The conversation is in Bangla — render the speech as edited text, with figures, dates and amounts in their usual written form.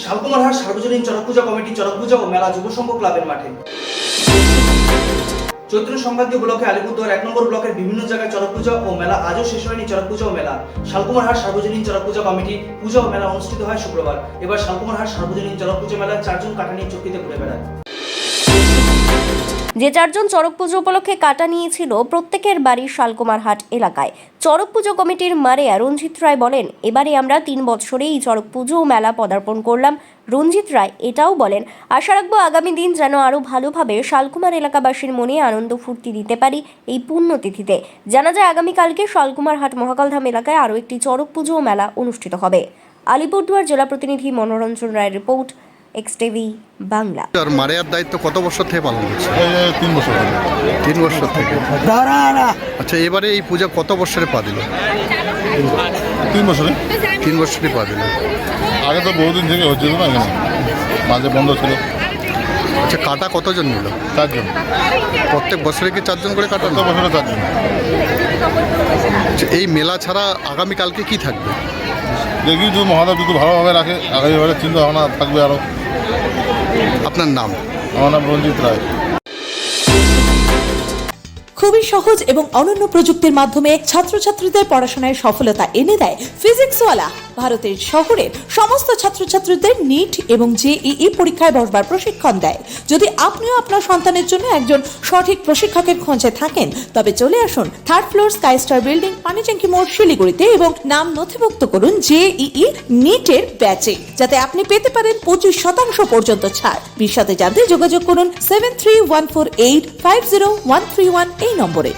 শালকুমারহাট সার্বজনীন চড়ক পূজা কমিটি চড়ক পূজা ও মেলা যুব সংঘ ক্লাবের মাঠে। চৈত্র সংক্রান্তি উপলক্ষে আলিপুরদুয়ার 1 নম্বর ব্লকের বিভিন্ন জায়গায় চড়ক পূজা ও মেলা আজও শেষ হয়নি। চড়ক পূজা ও মেলা শালকুমারহাট সার্বজনীন চড়ক পূজা কমিটি পূজা ও মেলা অনুষ্ঠিত হয় শুক্রবার। এবার শালকুমারহাট সার্বজনীন চড়ক পূজা মেলায় 4 জন কাটা নিয়ে চকিতে ঘুরে বেড়ায়। যে 4 জন চড়ক পুজো উপলক্ষে কাটা নিয়েছিল প্রত্যেকের বাড়ি শালকুমারহাট এলাকায়। চড়ক পুজো কমিটির মারিয়া রঞ্জিত রায় বলেন, এবারে আমরা 3 বছরে এই চড়ক পুজো ও মেলা পদার্পণ করলাম। রঞ্জিত রায় এটাও বলেন, আশা রাখবো আগামী দিন যেন আরও ভালোভাবে শালকুমার এলাকাবাসীর মনে আনন্দ ফুর্তি দিতে পারি এই পুণ্যতিথিতে। জানা যায় আগামীকালকে শালকুমারহাট মহাকালধাম এলাকায় আরও একটি চড়ক পুজো ও মেলা অনুষ্ঠিত হবে। আলিপুরদুয়ার জেলা প্রতিনিধি মনোরঞ্জন রায়ের রিপোর্ট, এক্সটিভি বাংলা। আর মারিয়ার দায়িত্ব কত বছর থেকে পালন করছে? 3 বছর। 3 বছর থেকে। আচ্ছা, এবারে এই পূজা কত বছরে পা দিল? 3 বছরে। 3 বছরই পা দিল। আগে তো বহুদিন থেকে হচ্ছিল না, এখানে মাঝে বন্ধ ছিল। আচ্ছা, কাটা কতজন নিল? 4 জন। প্রত্যেক বছরে কি 4 জন করে কাটা? কত বছরে 4 জন। আচ্ছা, এই মেলা ছাড়া আগামীকালকে কি থাকবে? দেখি যদি মহাদেব যদি ভালোভাবে রাখে আগামী এবারে চিন্তা ভাবনা থাকবে আরও। আপনার নাম? আমার নাম রঞ্জিত রায়। খুবই সহজ এবং অনন্য প্রযুক্তির মাধ্যমে ছাত্রছাত্রীদের পড়াশোনায় সফলতা এনে দেয় ফিজিক্সওয়ালা। ভারতের শহরের সমস্ত ছাত্রছাত্রীদের নিট এবং জেইই পরীক্ষায় বসবার প্রশিক্ষণ দেয়। যদি আপনিও আপনার সন্তানের জন্য একজন সঠিক প্রশিক্ষকের খোঁজে থাকেন, তবে চলে আসুন 3rd floor sky star building, Panitanki মোড়, শিলিগুড়িতে এবং নাম নথিভুক্ত করুন জেইই নিটের ব্যাচে, যাতে আপনি পেতে পারেন 25% পর্যন্ত ছাড়। বিশদে জানতে যোগাযোগ করুন 7314850131 এই নম্বরে।